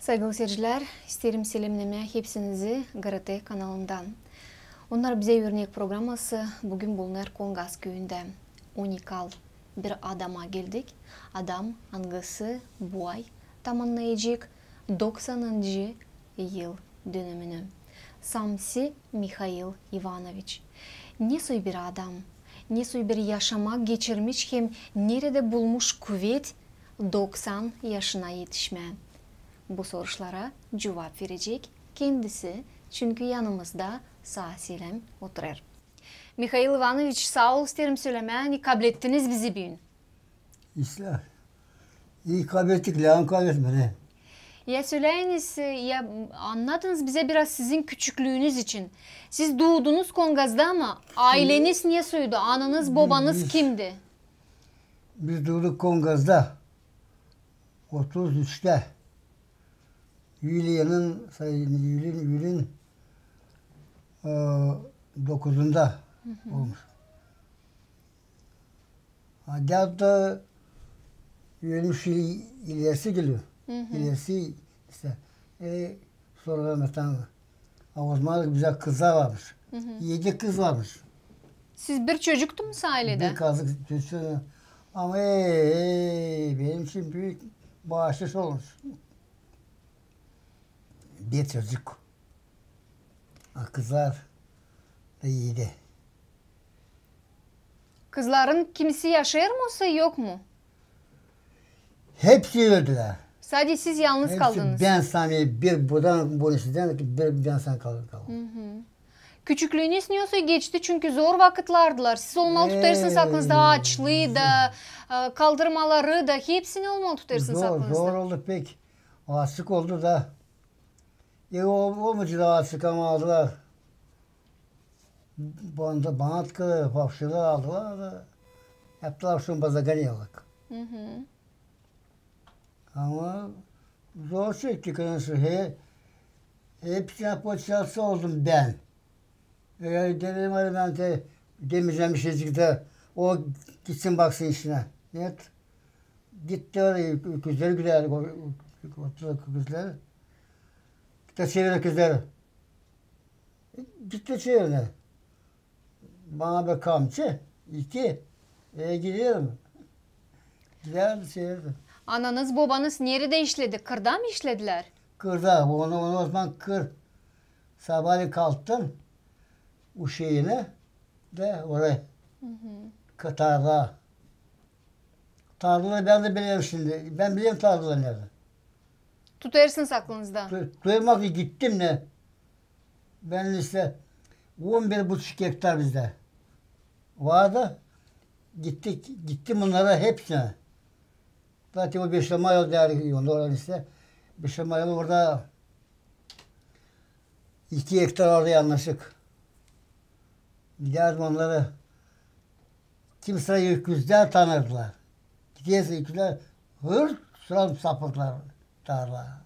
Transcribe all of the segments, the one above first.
Saygılı seyirciler, isterim selamlama hepsinizi GRT kanalından. Onlar bize örnek programması bugün bulunur Kongas köyünde. Unikal bir adama geldik. Adam hangisi bu ay tamamlayacak 90. yıl dönümünü. Samsi Mikhail Ivanoviç. Ne soy bir adam, ne soy bir yaşama geçirmiş hem nerede bulmuş kuvvet 90 yaşına yetişme. Bu sorulara cevap verecek kendisi çünkü yanımızda sağ selam oturur. Mikhail Ivanoviç sağ ol isterim söylemeni kabul ettiniz bizi bugün. İslah. İyi kabul ettik, lağım kabul etmedi. Ya söyleyiniz, ya anlatınız bize biraz sizin küçüklüğünüz için. Siz doğdunuz Kongaz'da ama aileniz niye soydu? Ananız, babanız kimdi? Biz doğduk Kongaz'da. 33'te. Yülü'nün 9'unda olmuş. Hatta ölmüş ilerisi geliyor. İlerisi işte. Sonra mesela Osmanlı'da güzel kızlar varmış. 7 kız varmış. Siz bir çocuktunuz ailede. Bir kazık çocuğu. Ama benim için büyük bağışış olmuş. Bir çocuk. Kızlar da iyiydi. Kızların kimisi yaşıyor mu yoksa yok mu? Hepsi öldüler. Sadece siz yalnız kaldınız. Ben sami bir buradan bonusiden bir ben sen kaldım. Küçüklüğünüz niye geçti çünkü zor vakitlardılar. Siz olmalı tutarsınız aklınızda açlığı da, kaldırmaları da hepsini olmalı tutarsınız aklınızda. Zor oldu pek. Açlık oldu da. Olmayınca da açlık ama aldılar. Bana tıkalı, hapşırlar aldılar da. Yaptılar şunu bazagani yalak. Ama zor çektik. Hepsine poçyası oldum ben. Dedim hadi ben de demeyeceğim bir şey çıktı. O gitsin baksın işine. Net. Gitti oraya kızları güzel. Kızları. Gitti çevire kızları. Gitti çevirine. Bana bir kamçı. 2. Gidiyorum. Giderdi çevirdi. Ananız babanız nerede işledi? Kırda mı işlediler? Kırda. Onu o zaman kır. Sabahleyin kalktım. O şeyine de oraya. Tarla. Tarlaları ben de biliyorum şimdi. Ben biliyorum tarlaları nerede. Tutarsınız aklınızda. Duymak gittim ne? Ben işte 11,5 hektar bizde vardı. Gittim bunlara hepsine. Zaten o Beşamayol değerli yolda olan işte. Beşamayol orada 2 hektar orada yanlışlık. Giderdim onları. Kimse yüküzler tanırdılar. Gidiyorsa yüküzler sıram sapıklar tarla.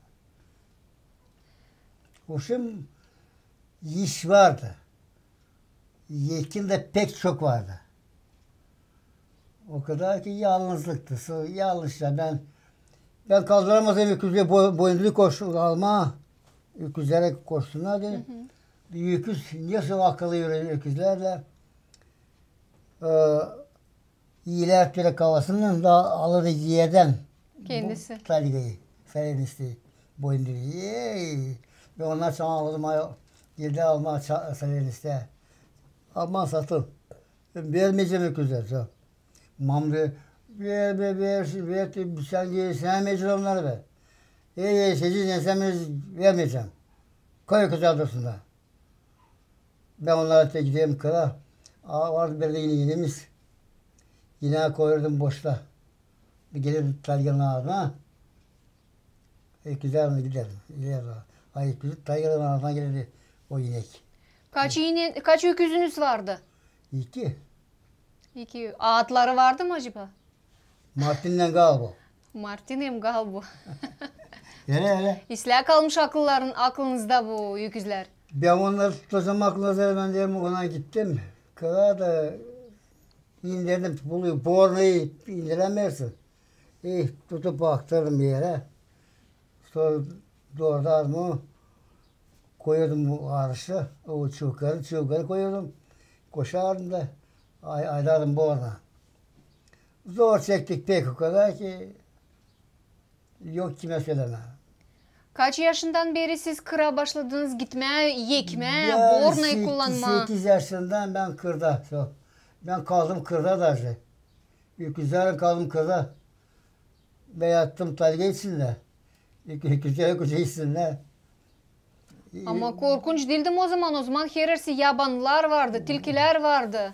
Hoşum iş vardı. Yekin de pek çok vardı. O kadar ki yalnızlıktı. Yanlışlar ben kaldıramazdım yüküzle boyunluğu koştum alma. Yüküzlere koşsunlar diye. Yüküz nasıl akıllı yürüyor yüküzlerle. İyiler türe kavasının da alır yerden. Kendisi. Talgayı. Serenisti. Boyunluğu. Ve onlar sana alırım. Girdi alma sereniste. Alman satıl. Vermeyeceğim yüküzler. Mamre ver sen mecbur onları ver. Sizin sen vermeyeceğim. Koy kızar dursunlar. Ben onlara tek gideyim kıra. Vardı bir de yine yinemiz. Yine koyurdum boşta. Bir gelir talganın ağzına. Güzel giderim. Hayır talganın ağzına gelirdi o inek. Kaç öküzünüz vardı? 2. 2. Atları vardı mı acaba? Martin'le galiba. Martin'im galiba. Öyle. İslah kalmış aklınızda bu öküzler. Ben onları tutacağım aklınıza ben diyorum ona gittim. Kıra da indirdim buluyor. Bornayı indiremezsin. Tutup baktırdım bir yere. Sonra Doğru mı? Koyuyordum bu arışı. O çubukları koyuyordum. Koşardım da aylardım bu orada. Zor çektik pek o kadar ki yok kime söyleme. Kaç yaşından beri siz kıra başladınız gitmeye, yekmeye, Ben bornayı kullanma? 8 yaşından ben kırda. Ben kaldım kırda da. Güzel kaldım kırda. Ve yattım talge içinde. Güzel kucağı içinde. Ama korkunç değildim o zaman. O zaman her yersi yabanlar vardı, tilkiler vardı.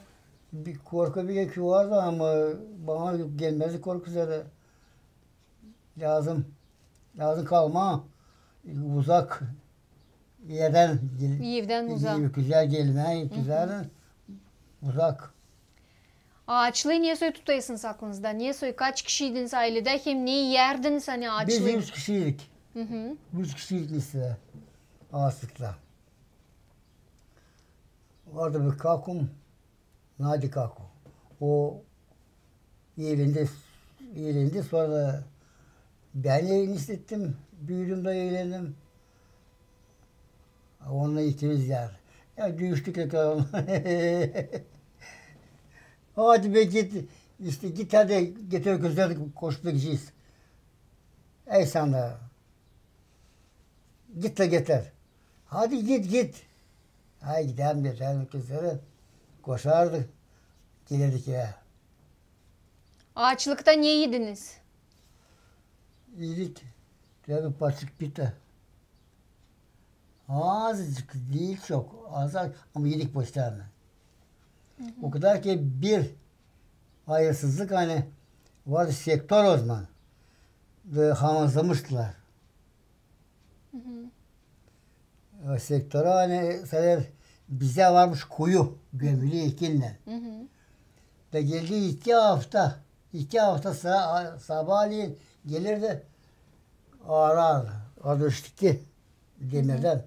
Bir korku bir yeki vardı ama bana gelmezdi korkuları. Lazım kalma. Uzak yerden Evden uzak. güzel gelme, güzel uzak. Ağaçlıyı niye soy tutaysınız aklınızda? Niye soy? Kaç kişiydiniz ailede? Hem ne yerdiniz hani Biz ağaçlıyı? 100 kişiydik. 100 kişilik liste ağaçlıkla. Orada bir kakum, Nadi kakum. O eğlendi sonra ben eğlendim, büyüdüm de eğlendim. Onunla ikimiz yer. Ya görüştük tekrar onunla. Hadi be git, işte git hadi getir kızları koşup gideceğiz. Ey sen de. Git de getir. Hadi git. Hay gidelim getirelim kızları. Koşardık. Gelirdik ya. Ağaçlıkta ne yediniz? İyilik. Tabii paçık bitti. Azıcık değil çok. Az ama yedik boşlarına. O kadar ki bir hayırsızlık hani vardı sektör o zaman. Ve hamazlamıştılar. O sektöre hani sefer bize varmış kuyu gömülü ekinle. Ve geldi 2 hafta. 2 hafta sabahleyin gelirdi ağrardı. Adıştı demirden.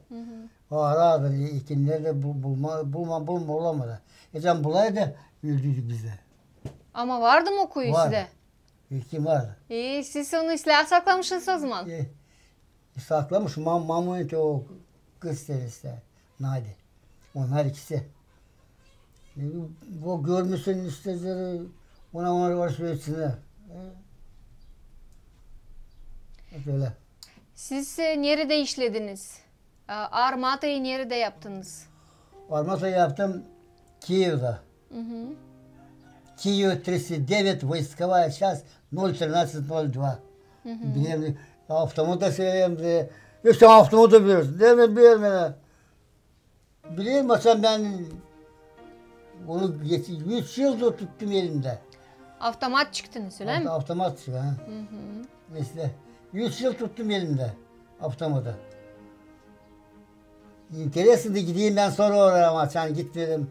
Ağrardı. Ekinleri de bulma olamadı. Can bulaydı öldüydük biz de. Ama vardı mı o kuyu Vardı. size? Ekin vardı. Siz onu silah saklamışsınız o zaman. Saklamış Mamunti o kız serisi. Nadi. Onlar ikisi. Bu görmüşsün isteleri ona var söylesinler. Böyle. Siz nerede işlediniz? Armatayı nerede yaptınız? Armata yaptım Kiev'da. Киев 39, войсковая часть 01302. Benim avtomoda söyleyeyim. İşte avtomoda biliyorsun. Değil mi? Bilmem. Bileyim mesela ben onu 100 yıldır tuttum elimde. Avtomat çıktınız öyle mi? Avtomat çıktı. İşte 100 yıl tuttum elimde. Avtomoda. İnteresin de gideyim ben sonra oraya ama sen git dedim.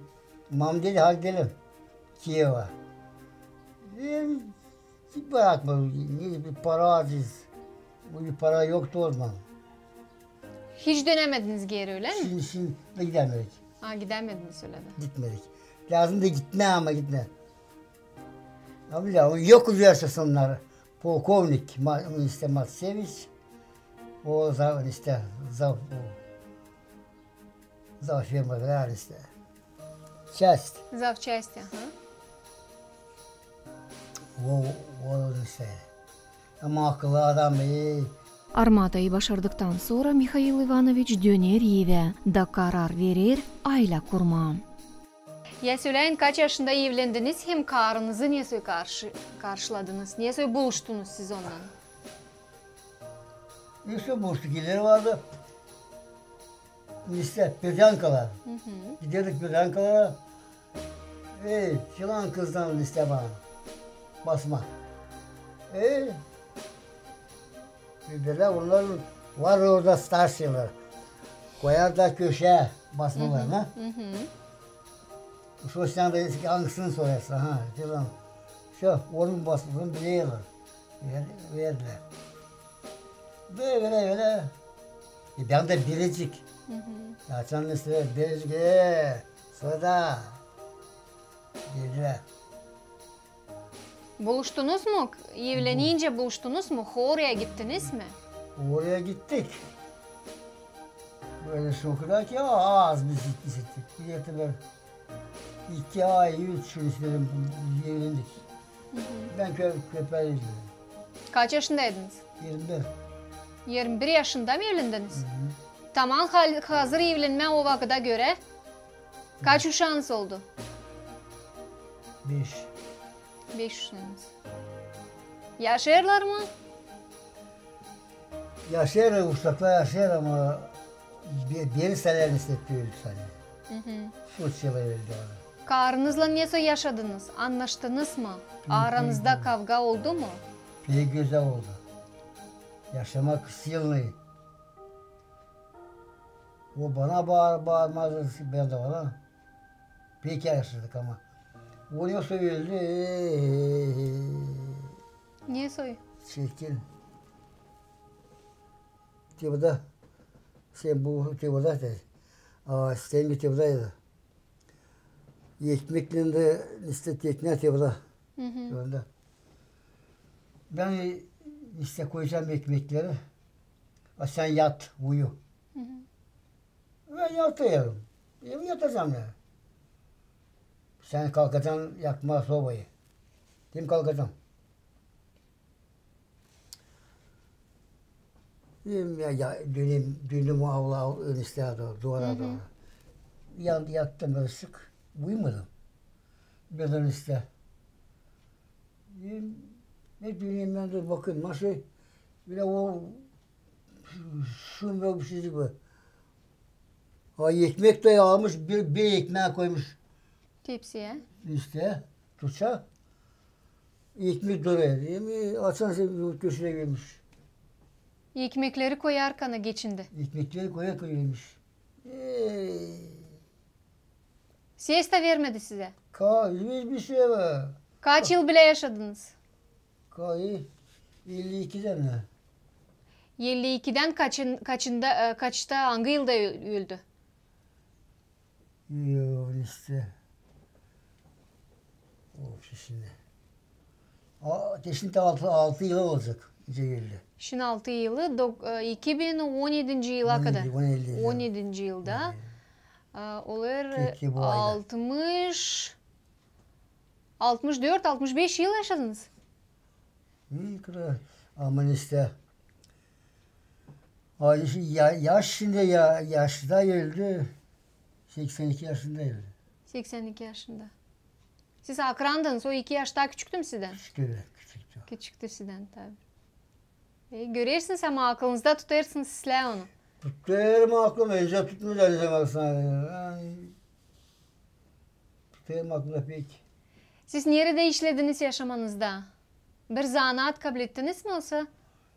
Mam dedi hadi gidelim. Kiev'e. Bırakma. Bir para aciz. Bu para yoktu o zaman. Hiç dönemediniz geri öyle mi? Şimdi de gidemedik. Gidemediniz öyle de. Gitmedik. Lazım da gitme ama gitme. Abi ya yok yaşasınlar. Polkovnik işte Matseviç. O zaman işte firmalar işte. Часть. Zavçaysti. O işte. Ama akıllı adam iyi. Armatayı başardıktan sonra Mikhail Ivanoviç döner eve da karar verir aile kurma. Ya söyleyin kaç yaşında evlendiniz hem karınızı niye karşıladınız? Niye buluştunuz siz onunla? İşte buluştukileri vardı. İşte Bircankalar. Giderdik Bircankalara. Çılan kızdan liste bana. Basma. Böyle onlar var orada stasyolar. Koyar da köşeye basmalarına. Şu sen de hangisini sorarsın ha? Çılan. Şu onun basmasını biliyorlar. Verdiler. Böyle. Ben de biricik. Açan liste biricik. Sonra girdiler. Buluştunuz mu? Evlenince buluştunuz mu? Oraya gittiniz mi? Oraya gittik. Böyle şu kadar ki az bir hissettik. Bir yerde 2 ay, 3 gün istedim evlendik. Ben köpeğim. Kaç yaşındaydınız? 21. 21 yaşında mı evlendiniz? Tamam, hazır evlenme o vakıda göre kaç uşağınız oldu? 5. 5 uşağınız. Yaşayırlar mı? Yaşar, uşaklar yaşar ama bir senelerini hissettiği sene. Şu yılı öldü ona. Karınızla neyse yaşadınız? Anlaştınız mı? Aranızda kavga oldu mu? Pek güzel oldu. Yaşamak sıllı. O bana bağırmazdı, ben de ona. Pek yaşadık ama. O ne söyledi? Niye soy? Çirkin. Tibada. Sen bu tibada dedi. Sen bir tibadaydı. Ekmeklerinde işte tekne tibada. Tibada. Ben işte koyacağım ekmekleri. Sen yat, uyu. Ben yatıyorum. Yatacağım ya. Sen kalkacaksın yakma sobayı. Kim kalkacağım? Dönüm avla önüne doğru, duvara doğru. Yattım ısık, uyumadım. Birden işte. Ne döneyim ben de bakın nasıl, bile o şun ve bir şey gibi. Ekmek de almış, bir ekmeğe koymuş. Tepsiye. İşte, tutsa. Ekmek duruyor değil mi? Açan sen köşeye girmiş. Ekmekleri koyar kana geçindi. Ekmekleri koymuş. Siesta vermedi size. Hiçbir şey var. Kaç yıl bile yaşadınız? 52'den mi? 52'den kaçta hangi yılda öldü? Yok işte. Of şimdi. Şimdi 6 yıl olacak. Cehilli. Şimdi 6 yılı 2017 yıla kadar. 17. yılda. Olur 64-65 yıl yaşadınız. Ama işte yaş şimdi yaşta öldü. 82 yaşında öldü. 82 yaşında. Siz akrandınız. O 2 yaş daha küçüktü mü sizden? Küçüktü. Küçüktü sizden tabii. Görürsünüz ama aklınızda tutarsınız sizler onu. Tutarım aklımda. Önce tutmayacağım sana. Tutarım aklımda pek. Siz nerede işlediniz yaşamanızda? Bir zanaat kabul ettiniz mi olsa?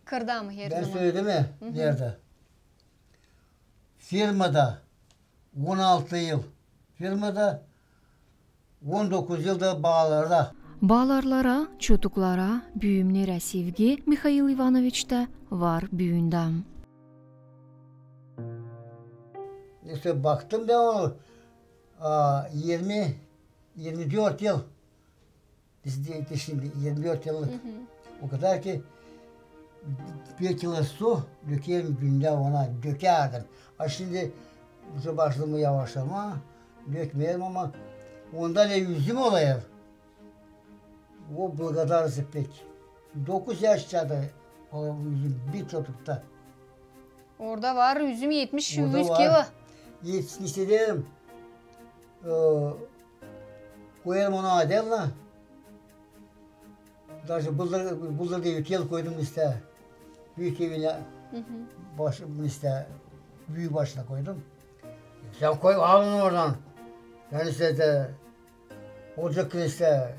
Kırda mı her Ben zaman? söyledim mi? Nerede? Firmada 16 yıl. Firmada 19 yılda bağlarda. Bağlarlara, çocuklara, büyümlere sevgi Mikhail Ivanovich'te var büyüğünden. İşte baktım da onu 24 yıl. Şimdi 24 yıllık. O kadar ki 1 kilo su dökerim günde ona dökerdim. Şimdi bu başladı yavaş ama dökmeyelim ama ondan yüzüm olayım. O bu kadar pek. 9 yaşında o yüzüm bir çocukta. Orada var üzüm 70-100 Orada kilo. var. 70 ederim. Koyarım onu adella. Даже buldur diye yıl koydum işte. Büyük evine işte büyük başına koydum. Sen koy alın oradan. Yani işte de olacak işte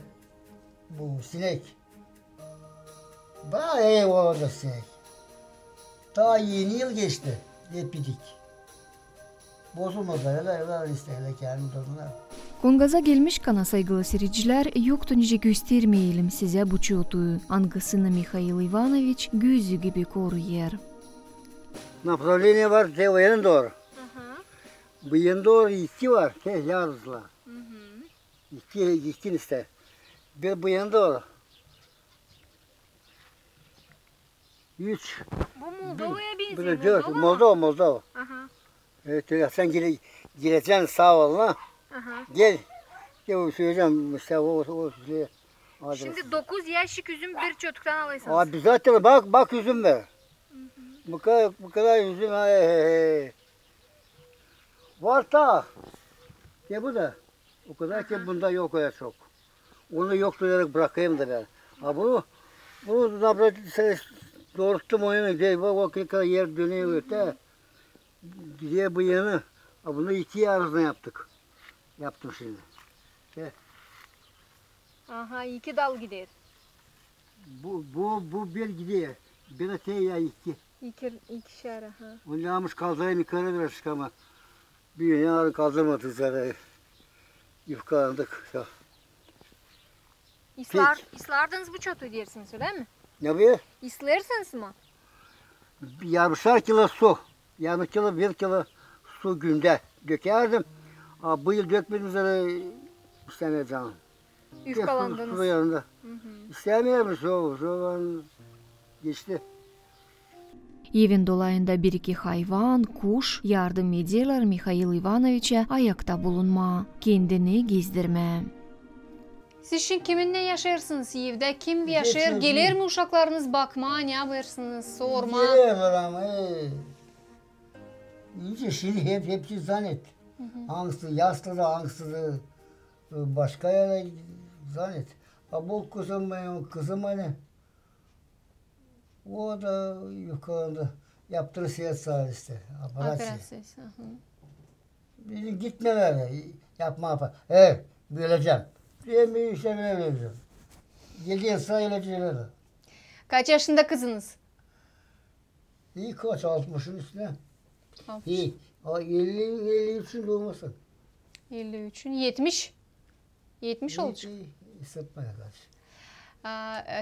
bu sinek. Bayağı iyi olacak sinek. Daha yeni yıl geçti. Hep bitik. Bozulmadı hele işte hele kendi durumlar. Kongaza gelmiş kana saygılı seyirciler, yoktu nice göstermeyelim size bu çocuğu. Angasını Mikhail Ivanoviç gözü gibi koruyor. Направление var, o yana doğru. Bu yana doğru 2 var, yarızla. 2 işte. Bir bu yana doğru. 3. Bu Moldova'ya benziyor. Bir de 4, Moldova. Evet, sen gireceksin sağ ol lan. Aha. Gel. Gel söyleyeceğim işte o şey. Adres. Şimdi 9 yaşlık üzüm bir çocuktan alıyorsunuz. Abi zaten bak üzüm be. Bu kadar üzüm he. Var da. Ya bu da. O kadar ki bunda yok öyle çok. Onu yok diyerek bırakayım da ben. Ha bunu da böyle doğrulttum oyunu. O kadar yer dönüyor öte. Gidiyor bu yana. Ha bunu 2 arasına yaptık. Yaptım şimdi. Şey. Aha 2 dal gider. Bu bir gidiyor. Bir de ya 2. İkişer aha. Onu yağmış kaldırayım yukarı birazcık ama. Bir yana kaldırmadık zaten. Yufkalandık. İslardınız bu çotu dersiniz öyle mi? Ne bu? İslersiniz mi? Yarımşar kilo su. Yarım kilo, 1 kilo su günde dökerdim. Bu yıl dökmedim üzere istemeyeceğim. Yufkalandınız. Su yanında. İstemiyorum su geçti. Evin dolayında bir iki hayvan, kuş yardım ediyorlar Mikhail Ivanoviç'e ayakta bulunma, kendini gezdirme. Siz şimdi kiminle yaşarsınız evde? Kim yaşar? Gelir mi uşaklarınız bakma, ne yaparsınız, sorma? Geliyorlar ama. İyice şimdi hepsi zannet. Hangisi yaslı da hangisi de başka yere zannet. Bu kızım hani. O da yukarıda yaptırısıya sağ işte. Operasyon. Bizim gitmeler yapma. Böyleceğim. Bir işe böyle vereceğim. 7 yıl sayılacaklar. Kaç yaşında kızınız? İyi kaç 60'ın üstüne. 60. İyi. 53'ün doğması. 53'ün 70. 70 olacak. Hissetmeye karşı.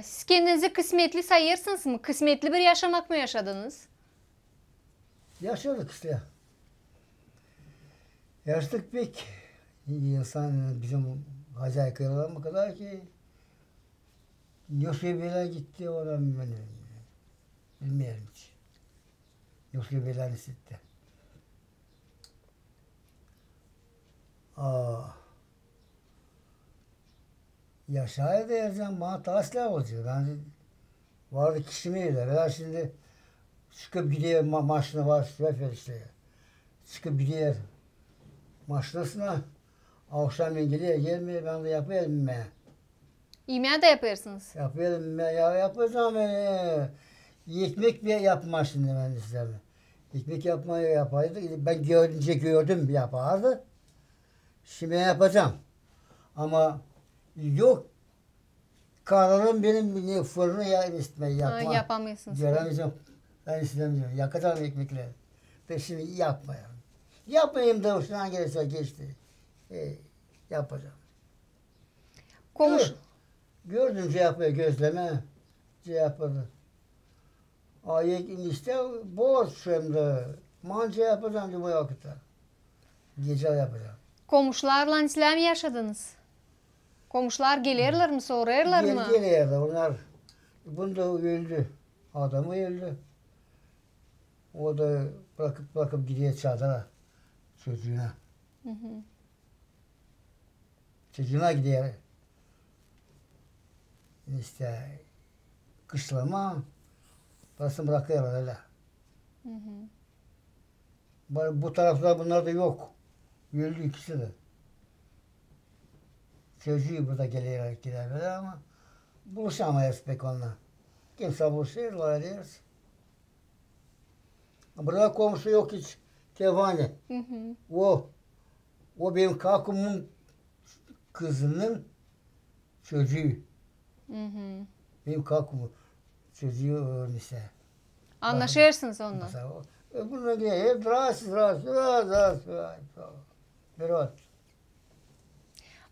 Siz kendinizi kısmetli sayırsınız mı? Kısmetli bir yaşamak mı yaşadınız? Yaşadık işte. Yaşadık pek. İnsan bizim acayip kıyılarına kadar ki Yosebela gitti oradan benim. Bilmiyorum hiç. Yosebela'nın sitte. Yaşaydı her zaman bana taşla olacak. Yani vardı kişimeyle. Veya şimdi çıkıp gidiyor maşına var. Şoför işte. Çıkıp gidiyor maşinasına. Akşamleyin geliyor gelmiyor. Ben de yapıyorum ben. Yemeği de yaparsınız. Yapıyorum ben. Yapacağım ben. Ekmek bile yapma şimdi ben istemem. Ekmek yapmayı yapaydı. Ben gördüm yapardı. Şimdi yapacağım. Ama yok. Kararım benim fırını yakma. Yapamıyorsunuz. Göremeyeceğim. Ben istemeyeceğim. Yakacağım ekmekleri. Ben şimdi yapmayayım. Yapmayayım da hoşuna gelirse geçti. Yapacağım. Gördüm yapıyor gözleme. Yapadı. İşte borç şimdi. Manca yapacağım bu vakitte. Gece yapacağım. Komşularla sizler mi yaşadınız? Komşular gelirler mi, sorarlar mı? Gelirler onlar. Bunda öldü. Adamı öldü. O da bırakıp gidiyor çadıra. Çocuğuna. Çocuğuna gidiyor. İşte kışlama. Parasını bırakıyorlar öyle. Bu taraflar bunlar da yok. Öldü ikisi de. Çocuğu burada gider böyle ama buluşamayız pek onunla. Kimse buluşuyorlar diyoruz. Burada komşu yok hiç. Tevane. O benim kakımın kızının çocuğu. Benim kakımın çocuğu işte. Anlaşırsınız onunla. Bununla gidiyor. Hep rahatsız. Biraz.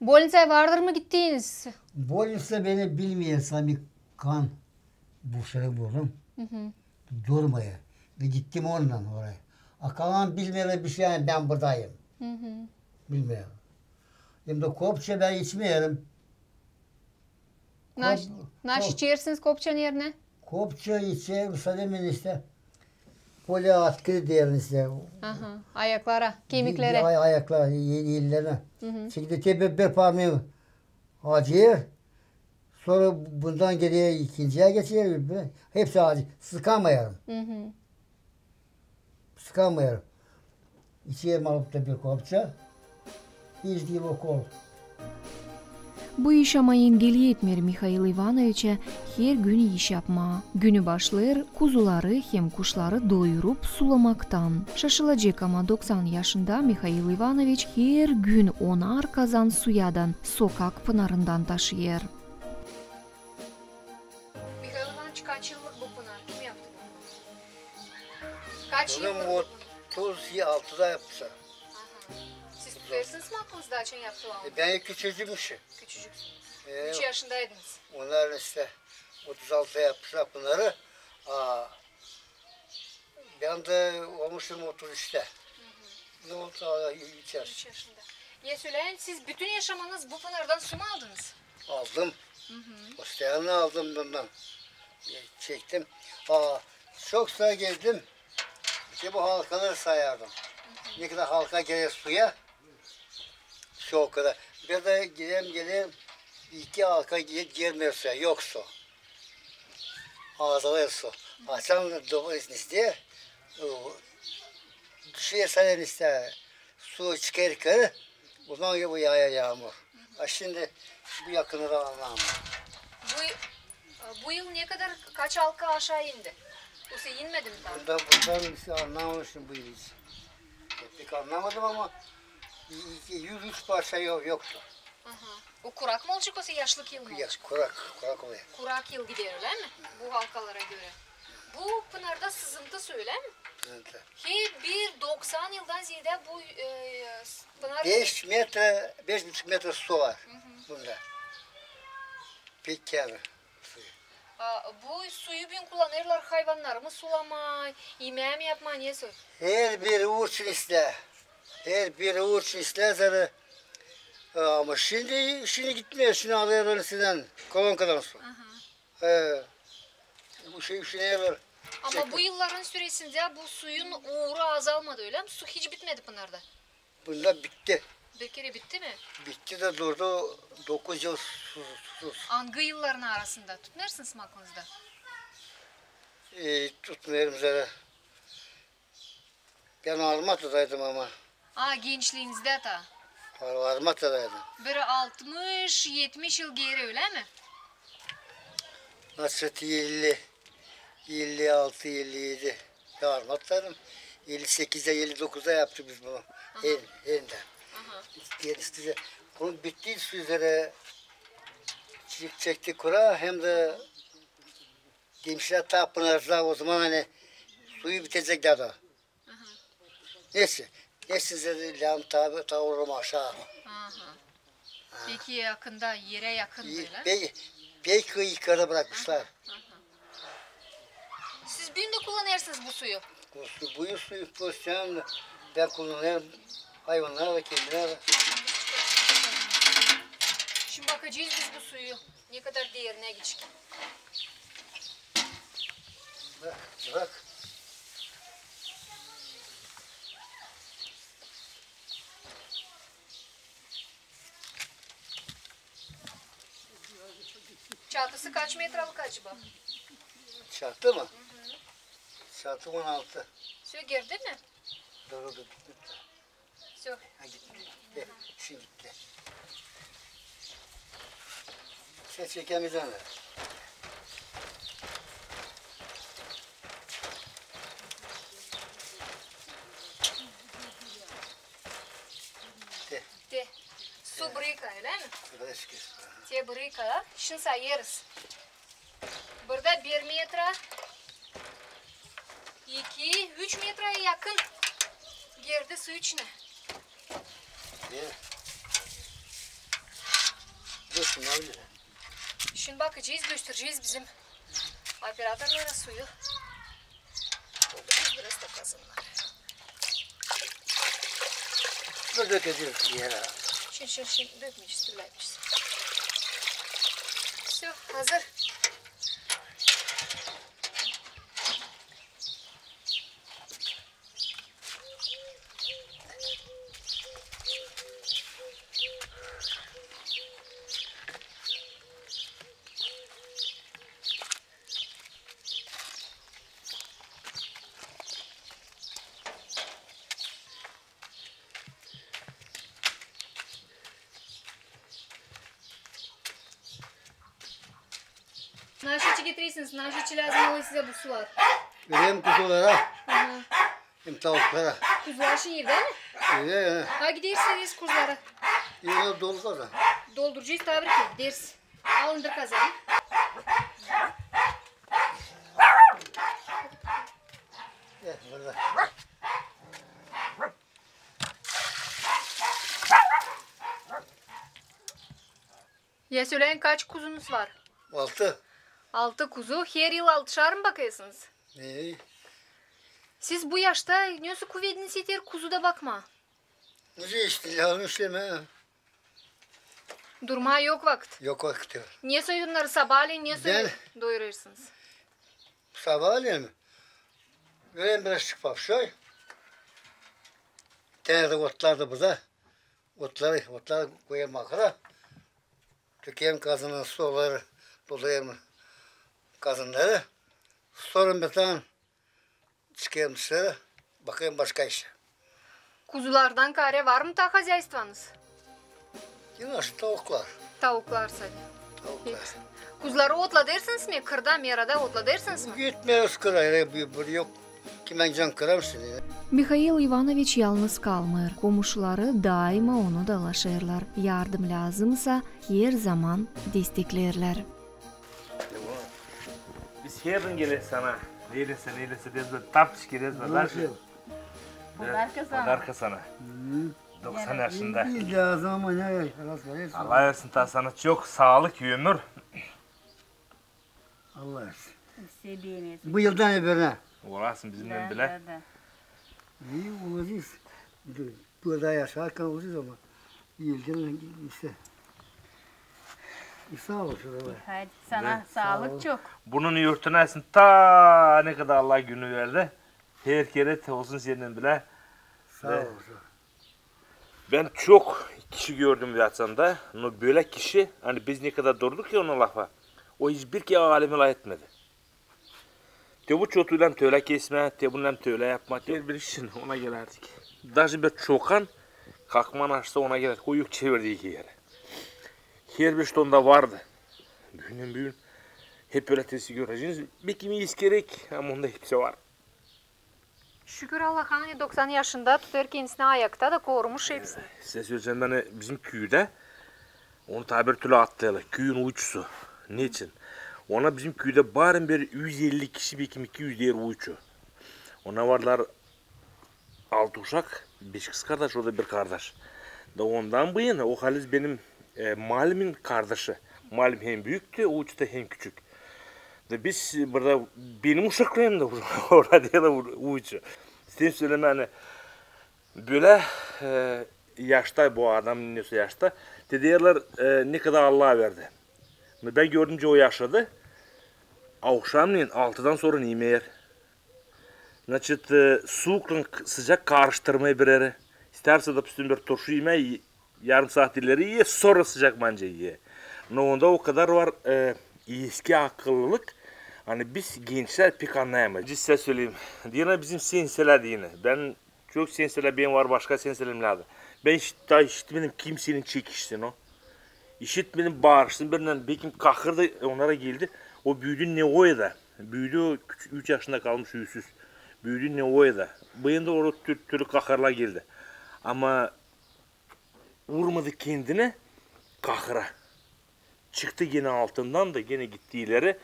Bolniçaya vardır mı gittiğiniz? Bolniçta beni bilmiyorsa bir kan bursları buldum. Durmaya. Ve gittim ondan oraya. Kalan bilmeyen bir şey ben buradayım. Bilmiyorum. Hem de kopça ben içmiyorum. Naş içersiniz kopçanın yerine? Kopça içerim sademin işte. poliatkı diyelim işte. Aha, ayaklara, kemiklere. Ayaklar, yerlerine. Şimdi tepe bir parmağı acıyor. Sonra bundan geriye ikinciye geçiyor. Hepsi acı. Sıkamayalım. Sıkamayalım. İçeri alıp da bir kopça. Hiç değil o kol. Bu iş ama engeli etmer Mikhail Ivanovich'e her gün iş yapma. Günü başlar kuzuları hem kuşları doyurup sulamaktan. Şaşılacak ama 90 yaşında Mikhail Ivanovich her gün 10'ar kazan suyadan sokak pınarından taşıyor. Mikhail Ivanoviç kaç yıllık bu pınar? Kim yaptı bunu? Kaç yıllık bu pınar? 36'da yapmışlar. Siz tutuyorsunuz mu aklınızda açın yaptılar? Ben küçücükmüşüm. Küçücüksünüz. 3 yaşındaydınız. Onlar işte 36'da yapmışlar bunları. Ben de olmuşum 33'te. Ne oldu? 3 yaş. 3 yaşında. Ya söyleyin, siz bütün yaşamanız bu pınardan su mu aldınız? Aldım. Postayanı aldım bundan. Çektim. Çok sıra gezdim. İşte bu halkaları sayardım. Ne kadar halka gelir suya. Şu o kadar. Bir de geleyim 2 halka girmiyor suya. Yok su. Ağzılar su. Açan dolayısıyla diye dışarıya sayar işte. Su çıkar yukarı. Bundan gibi yağmur. Şimdi bu yakını anlamam. Bu yıl ne kadar, kaç halka aşağı indi? Yoksa inmedi mi daha? Bundan işte anlamamışım bu yıl hiç. Pek anlamadım ama 103 parça yoktu. O kurak mı olacak, yoksa yaşlık yıl mı olacak? Kurak oluyor. Kurak yıl gidiyor öyle mi? Bu halkalara göre. Bu pınarda sızıntı su öyle mi? Sızıntı. Ki 90 yıldan ziyade bu pınar... 5,5 metre su var bunda. Pek yani. Bu suyu bin kullanırlar hayvanları mı sulama, yemeğe mi yapma, niye söyle? Her biri uğursun ister. Her biri uğursun ister zaten. Ama şimdi gitmiyor. Şimdi alıyorlar sizden kolonkadan su. Bu üşünüyorlar. Ama bu yılların süresinde bu suyun uğru azalmadı öyle mi? Su hiç bitmedi pınarda. Bunda bitti. Bir kere bitti mi? Bitti de durdu 9 yıl susuz. Hangi yılların arasında? Tutmarsınız mı aklınızda? Tutmuyorum zaten. Ben Armata'daydım ama. Gençliğinizde ta. Armata'daydım. Bir 60-70 yıl geri öyle mi? Nasıl 50, 56, 57. Ya Armata'daydım. 58'de 59'da yaptık biz bunu. Yeniden. Gerisi de bunun bittiği su üzere çekti kura hem de demişler tapınarlar o zaman hani suyu bitecekler daha. Neyse. Neyse size lan tavurum aşağı. Peki yakında, yere yakın böyle. Peki yukarı bırakmışlar. Siz gün de kullanırsınız bu suyu. Bu suyu pozisyonunda ben kullanıyorum. Hayvanlara da kendine de. Şimdi bakacağız biz bu suyu. Ne kadar değerine geçecek. Bırak. Çatısı kaç metrelik acaba? Çatı mı? Çatı 16. Suyu girdi mi? Doğru bitti. Su. Gitti. Şimdi gitti. Ses çekemeyeceğim. De. Su brika öyle mi? Arkadaş Te brika. Şimdi sayarız. Burada 1 metre, 2, 3 metreye yakın girdi su içine. Şimdi bakacağız, göstereceğiz bizim operatörlere suyu. Biz biraz da kazanlar. Dur dökeceğiz bir yere. Şimdi dökmeyeceğiz, türleyeceğiz. Все, hazır. Naşiçi getirirsiniz. Naşiçi lazım oluyor size bu sular. Vereyim kuzulara. Aha. Hem tavuklara. Kuzular şey yiyip değil mi? Öyle. Ha gidersiniz kuzulara. Yine dolu da. Dolduracağız tabii ki gideriz. Alın bir kazan. Evet burada. Ya söyleyin kaç kuzunuz var? 6. 6 kuzu. Her yıl 6'şar mı bakıyorsunuz? İyi. Siz bu yaşta nasıl kuvvetiniz yeter kuzuda bakma. Nasıl işte yavrum işleme. Durma yok vakit. Yok vakti var. Niye soyunları sabahleyin niye soyun doyuruyorsunuz? Sabahleyin mi? Vereyim biraz çıkmak şöyle. Tenerde otlar da burada. Otları koyayım akıra. Tükeyim kazının suları, dolayayım kazınları. Sorun bir tane çıkayım dışarı. Bakayım başka işe. Kuzulardan kare var mı ta hozyaystvanız? Yine şu tavuklar. Tavuklar sadece. Tavuklar. Kuzuları otla dersiniz mi? Kırda merada otla dersiniz mi? Gitmiyoruz kırayla. Bir yok. Kimen can kırarsın ya. Mikhail Ivanoviç yalnız kalmır. Komşuları daima onu dalaşırlar. Yardım lazımsa her zaman desteklerler. Biz her gün geliriz sana. Neylese deriz böyle tapış geliriz. Podarka sana. 90 yaşında. Bir lazım ama ne? Allah versin ta sana çok sağlık, ömür. Allah versin. Bu yıldan evvel Olasın bizimle bile. İyi olacağız. Burada yaşarken olacağız ama yıldan işte. Sağ ol şurada. Hadi sana sağlık çok. Bunun yurtunaysın ta ne kadar Allah günü verdi. Her kere olsun senin bile. Sağ ol. Ben çok kişi gördüm yatsanda. Böyle kişi hani biz ne kadar durduk ya ona lafa. O hiçbir ki alemi la etmedi. Te bu çotuyla töle kesme, te bununla töle yapma. Her bir işin ona gelerdik. Daha bir çokan kalkman açsa ona gelir. O yük çevirdiği iki yere. Her bir tonda vardı. Büyün. Hep öyle tesi göreceğiniz. Bir kimi iskerek ama onda hepsi var. Şükür Allah'ın 90 yaşında tutar kendisini ayakta da korumuş hepsini. Size söyleyeceğim ben bizim köyde onu tabir türlü atlayalım. Köyün uçusu. Niçin? Ona bizim köyde bari bir 150 kişi bir kim 200 diğer uçu. Ona varlar 6 uşak, 5 kız kardeş, o da bir kardeş. Da ondan bu yana o Halis benim malimin kardeşi. Malim hem büyüktü, o uçta hem küçük. Da biz burada benim uşaklarım da orada diye uçu. Sen söyleme hani böyle yaşta bu adam neyse yaşta dediler ne kadar Allah verdi. Ben gördümce o yaşadı. Akşamleyin 6'dan sonra neyme yer. Значит, soğukla sıcak karıştırmayı bir yere. İsterse de üstüne bir turşu yemeği yarım saat ileri ye, sonra sıcak manca ye. Onda o kadar var eski akıllılık. Hani biz gençler pek anlayamayız. Size söyleyeyim. Diyene bizim senseler diyene. Ben çok senseler benim var, başka senselerim lazım. Ben daha işitmedim kimsenin çekiştiğini o. İşitmedim bağırıştım. Birinden bekim kahırdı onlara geldi. O büyüdü ne o da. Büyüdü 3 yaşında kalmış yüzsüz. Büyüdü ne o da. Bıyında orada türlü kahırlar geldi. Ama vurmadı kendine kahıra. Çıktı yine altından da yine gitti ileri.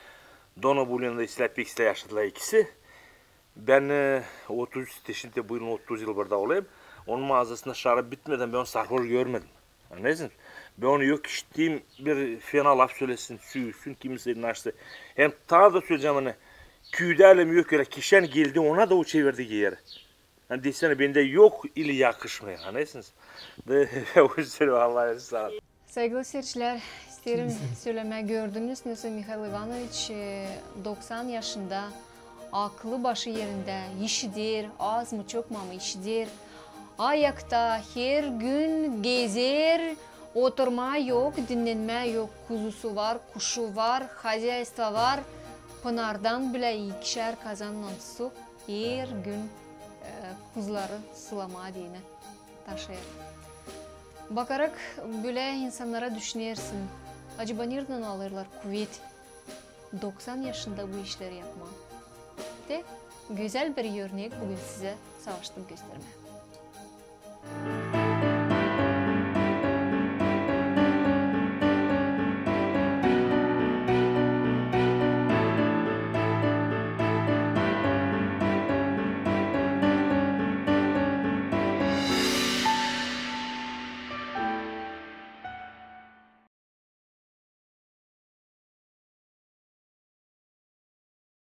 Dona Bulyan'da İslepek'te yaşadılar ikisi. Ben 30 yaşında bugün 30 yıl burada olayım. Onun mağazasında şarap bitmeden ben onu sarhoş görmedim. Anladın? Ben onu yok işittiğim bir fena laf söylesin, süyüsün, kimsenin açtı. Hem ta da söyleyeceğim hani, köyde alem yok öyle kişen geldi ona da o çevirdi yere. Hani desene bende yok ili yakışmıyor, anladınız? O yüzden Allah'a sağ olun. Saygılı seyirciler, isterim söylemeyi gördünüz. Nasıl Mikhail Ivanoviç 90 yaşında, aklı başı yerinde, işidir, az mı çok mu ama işidir. Ayakta her gün gezer, oturma yok, dinlenme yok. Kuzusu var, kuşu var, hacaystva var. Pınardan bile 2'şer kazanla su her gün kuzuları sulama diyene taşıyır. Bakarak böyle insanlara düşünürsün. Acaba nereden alırlar kuvvet? 90 yaşında bu işleri yapma. De güzel bir örnek bugün size çalıştım göstermeye.